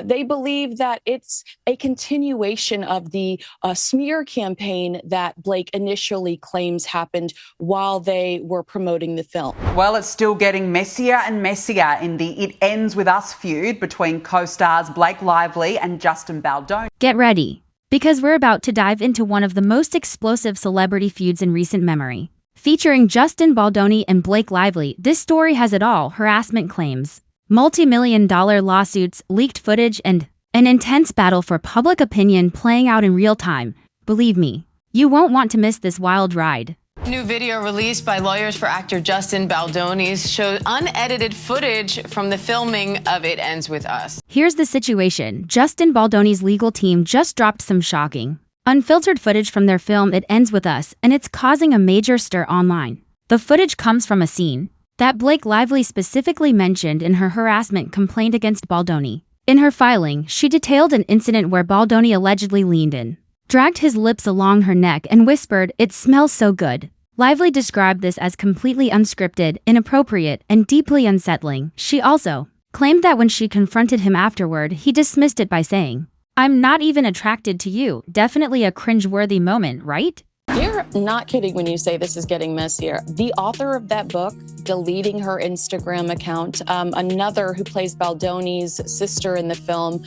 They believe that it's a continuation of the smear campaign that Blake initially claims happened while they were promoting the film. Well, it's still getting messier and messier in the It Ends With Us feud between co-stars Blake Lively and Justin Baldoni. Get ready, because we're about to dive into one of the most explosive celebrity feuds in recent memory. Featuring Justin Baldoni and Blake Lively, this story has it all: harassment claims, multi-million-dollar lawsuits, leaked footage, and an intense battle for public opinion playing out in real time. Believe me, you won't want to miss this wild ride. New video released by lawyers for actor Justin Baldoni showed unedited footage from the filming of It Ends With Us. Here's the situation. Justin Baldoni's legal team just dropped some shocking, unfiltered footage from their film It Ends With Us, and it's causing a major stir online. The footage comes from a scene that Blake Lively specifically mentioned in her harassment complaint against Baldoni. In her filing, she detailed an incident where Baldoni allegedly leaned in, dragged his lips along her neck, and whispered, "It smells so good." Lively described this as completely unscripted, inappropriate, and deeply unsettling. She also claimed that when she confronted him afterward, he dismissed it by saying, "I'm not even attracted to you." Definitely a cringe-worthy moment, right? You're not kidding when you say this is getting messier. The author of that book deleting her Instagram account, another who plays Baldoni's sister in the film,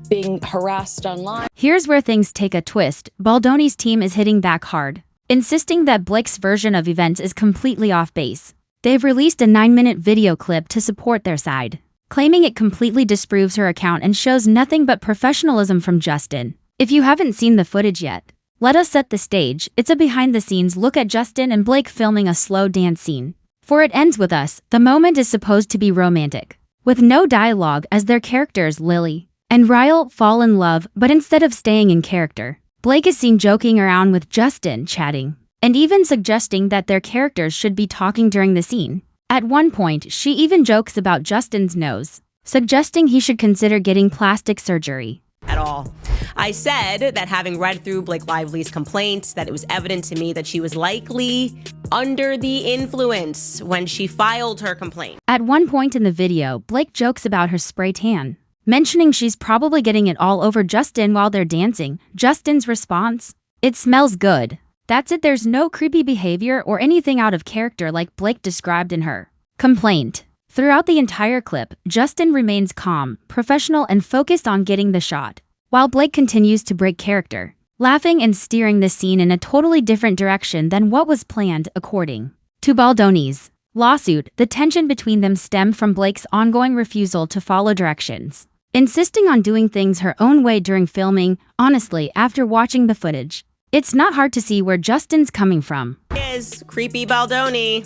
being harassed online. Here's where things take a twist. Baldoni's team is hitting back hard, insisting that Blake's version of events is completely off base. They've released a 9-minute video clip to support their side, claiming it completely disproves her account and shows nothing but professionalism from Justin. If you haven't seen the footage yet, let us set the stage. It's a behind-the-scenes look at Justin and Blake filming a slow dance scene. For It Ends With Us, the moment is supposed to be romantic, with no dialogue as their characters Lily and Ryle fall in love, but instead of staying in character, Blake is seen joking around with Justin, chatting, and even suggesting that their characters should be talking during the scene. At one point, she even jokes about Justin's nose, suggesting he should consider getting plastic surgery. At all. I said that having read through Blake Lively's complaints, that it was evident to me that she was likely under the influence when she filed her complaint. At one point in the video, Blake jokes about her spray tan, mentioning she's probably getting it all over Justin while they're dancing. Justin's response? "It smells good." That's it. There's no creepy behavior or anything out of character like Blake described in her complaint. Throughout the entire clip, Justin remains calm, professional, and focused on getting the shot, while Blake continues to break character, laughing and steering the scene in a totally different direction than what was planned. According to Baldoni's lawsuit, the tension between them stemmed from Blake's ongoing refusal to follow directions, insisting on doing things her own way during filming. Honestly, after watching the footage, it's not hard to see where Justin's coming from. Is creepy Baldoni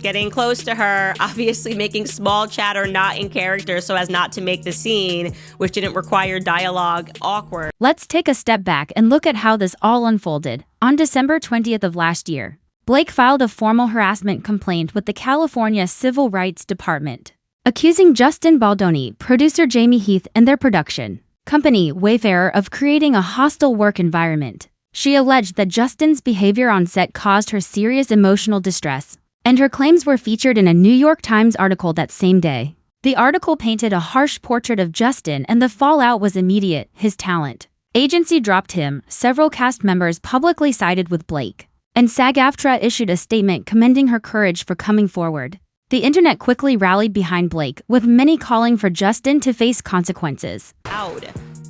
getting close to her, obviously making small chatter not in character so as not to make the scene, which didn't require dialogue, awkward. Let's take a step back and look at how this all unfolded. On December 20th of last year, Blake filed a formal harassment complaint with the California Civil Rights Department, accusing Justin Baldoni, producer Jamie Heath, and their production company, Wayfarer, of creating a hostile work environment. She alleged that Justin's behavior on set caused her serious emotional distress, and her claims were featured in a New York Times article that same day. The article painted a harsh portrait of Justin, and the fallout was immediate. His talent agency dropped him, several cast members publicly sided with Blake, and SAG-AFTRA issued a statement commending her courage for coming forward. The internet quickly rallied behind Blake, with many calling for Justin to face consequences.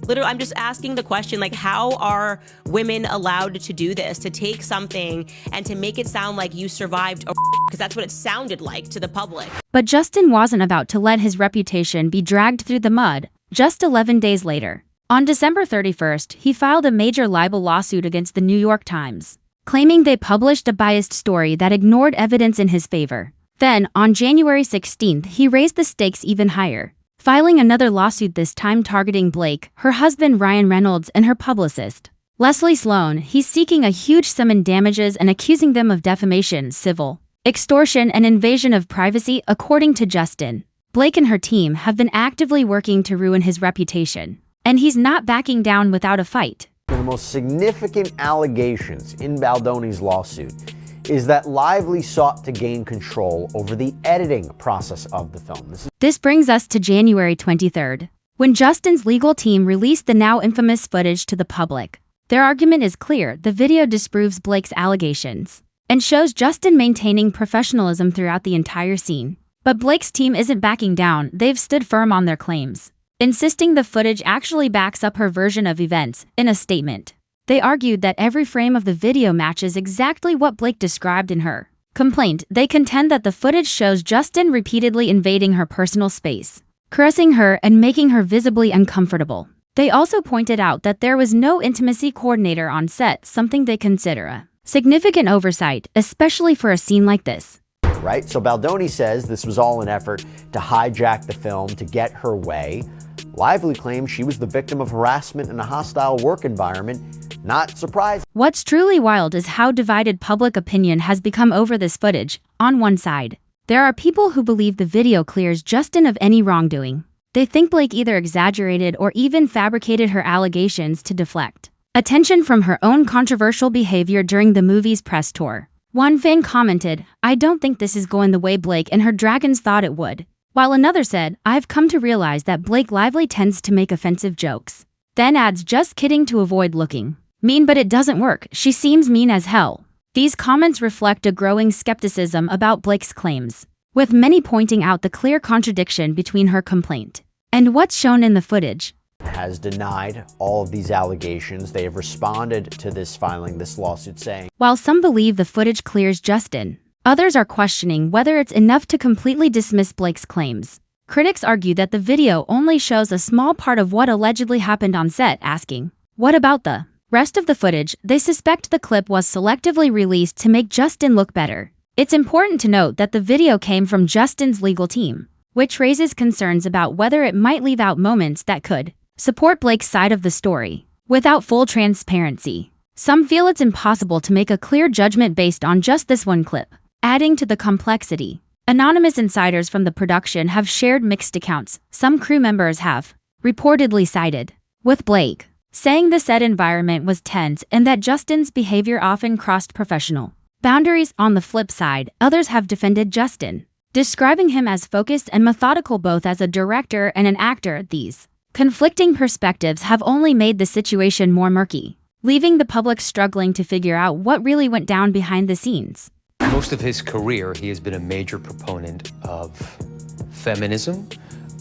Literally, I'm just asking the question, like, how are women allowed to do this, to take something and to make it sound like you survived a because that's what it sounded like to the public. But Justin wasn't about to let his reputation be dragged through the mud. Just 11 days later, on December 31st, he filed a major libel lawsuit against the New York Times, claiming they published a biased story that ignored evidence in his favor. Then, on January 16th, he raised the stakes even higher, filing another lawsuit, this time targeting Blake, her husband Ryan Reynolds, and her publicist, Leslie Sloan. He's seeking a huge sum in damages and accusing them of defamation, civil extortion, and invasion of privacy. According to Justin, Blake and her team have been actively working to ruin his reputation, and he's not backing down without a fight. One of the most significant allegations in Baldoni's lawsuit is that Lively sought to gain control over the editing process of the film. This brings us to January 23rd, When Justin's legal team released the now infamous footage to the public, their argument is clear: the video disproves Blake's allegations and shows Justin maintaining professionalism throughout the entire scene. But Blake's team isn't backing down. They've stood firm on their claims, insisting the footage actually backs up her version of events. In a statement, they argued that every frame of the video matches exactly what Blake described in her complaint. They contend that the footage shows Justin repeatedly invading her personal space, caressing her and making her visibly uncomfortable. They also pointed out that there was no intimacy coordinator on set, something they consider a significant oversight, especially for a scene like this. Right? So Baldoni says this was all an effort to hijack the film to get her way. Lively claims she was the victim of harassment in a hostile work environment. Not surprising. What's truly wild is how divided public opinion has become over this footage. On one side, there are people who believe the video clears Justin of any wrongdoing. They think Blake either exaggerated or even fabricated her allegations to deflect attention from her own controversial behavior during the movie's press tour. One fan commented, "I don't think this is going the way Blake and her dragons thought it would," while another said, "I've come to realize that Blake Lively tends to make offensive jokes." Then adds, "Just kidding, to avoid looking mean, but it doesn't work. She seems mean as hell." These comments reflect a growing skepticism about Blake's claims, with many pointing out the clear contradiction between her complaint and what's shown in the footage. Has denied all of these allegations. They have responded to this lawsuit saying, While some believe the footage clears Justin, others are questioning whether it's enough to completely dismiss Blake's claims. Critics argue that the video only shows a small part of what allegedly happened on set, asking, what about the rest of the footage? They suspect the clip was selectively released to make Justin look better. It's important to note that the video came from Justin's legal team, which raises concerns about whether it might leave out moments that could support Blake's side of the story. Without full transparency, some feel it's impossible to make a clear judgment based on just this one clip. Adding to the complexity, anonymous insiders from the production have shared mixed accounts. Some crew members have reportedly sided with Blake, saying the set environment was tense and that Justin's behavior often crossed professional boundaries. On the flip side, others have defended Justin, describing him as focused and methodical both as a director and an actor. These conflicting perspectives have only made the situation more murky, leaving the public struggling to figure out what really went down behind the scenes. Most of his career, he has been a major proponent of feminism,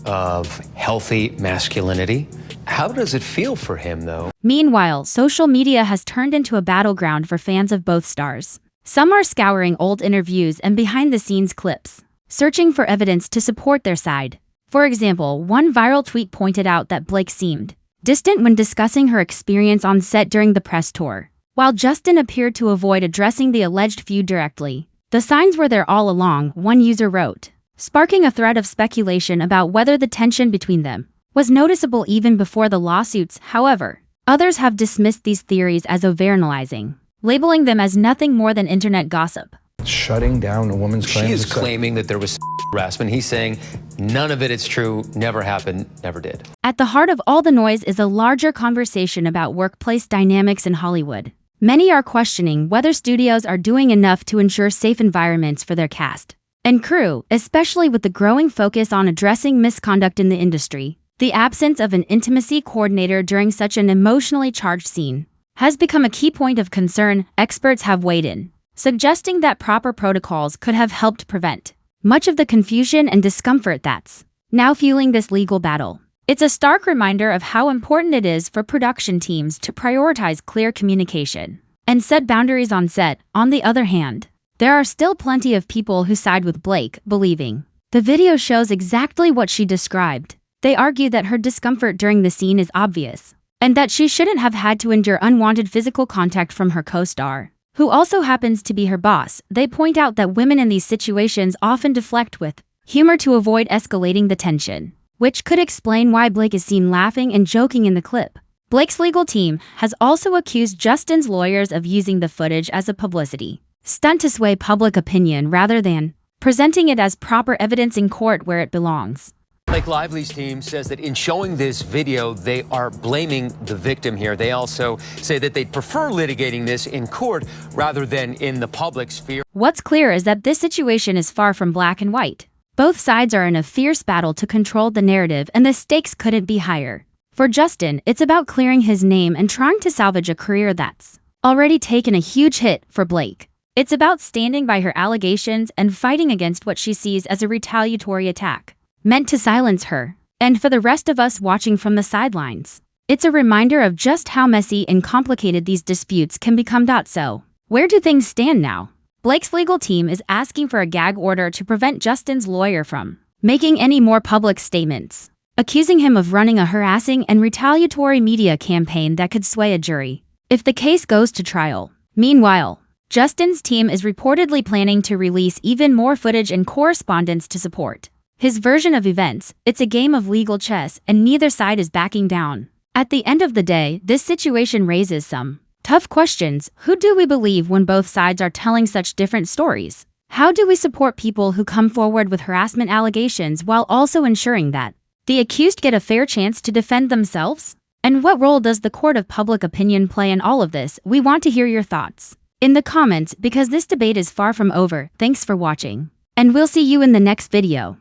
of healthy masculinity. How does it feel for him, though? Meanwhile, social media has turned into a battleground for fans of both stars. Some are scouring old interviews and behind-the-scenes clips, searching for evidence to support their side. For example, one viral tweet pointed out that Blake seemed distant when discussing her experience on set during the press tour, while Justin appeared to avoid addressing the alleged feud directly. The signs were there all along, one user wrote, sparking a thread of speculation about whether the tension between them was noticeable even before the lawsuits. However, others have dismissed these theories as overanalyzing, labeling them as nothing more than internet gossip. Shutting down a woman's claims. She is claiming that there was harassment. He's saying none of it is true, never happened, never did. At the heart of all the noise is a larger conversation about workplace dynamics in Hollywood. Many are questioning whether studios are doing enough to ensure safe environments for their cast and crew, especially with the growing focus on addressing misconduct in the industry. The absence of an intimacy coordinator during such an emotionally charged scene has become a key point of concern. Experts have weighed in, suggesting that proper protocols could have helped prevent much of the confusion and discomfort that's now fueling this legal battle. It's a stark reminder of how important it is for production teams to prioritize clear communication and set boundaries on set. On the other hand, there are still plenty of people who side with Blake, believing the video shows exactly what she described. They argue that her discomfort during the scene is obvious, and that she shouldn't have had to endure unwanted physical contact from her co-star, who also happens to be her boss. They point out that women in these situations often deflect with humor to avoid escalating the tension, which could explain why Blake is seen laughing and joking in the clip. Blake's legal team has also accused Justin's lawyers of using the footage as a publicity stunt to sway public opinion rather than presenting it as proper evidence in court where it belongs. Blake Lively's team says that in showing this video, they are blaming the victim here. They also say that they'd prefer litigating this in court rather than in the public sphere. What's clear is that this situation is far from black and white. Both sides are in a fierce battle to control the narrative, and the stakes couldn't be higher. For Justin, it's about clearing his name and trying to salvage a career that's already taken a huge hit. For Blake, it's about standing by her allegations and fighting against what she sees as a retaliatory attack meant to silence her. And for the rest of us watching from the sidelines, it's a reminder of just how messy and complicated these disputes can become. So, where do things stand now? Blake's legal team is asking for a gag order to prevent Justin's lawyer from making any more public statements, accusing him of running a harassing and retaliatory media campaign that could sway a jury if the case goes to trial. Meanwhile, Justin's team is reportedly planning to release even more footage and correspondence to support his version of events. It's a game of legal chess, and neither side is backing down. At the end of the day, this situation raises some tough questions. Who do we believe when both sides are telling such different stories? How do we support people who come forward with harassment allegations while also ensuring that the accused get a fair chance to defend themselves? And what role does the court of public opinion play in all of this? We want to hear your thoughts in the comments, because this debate is far from over. Thanks for watching, and we'll see you in the next video.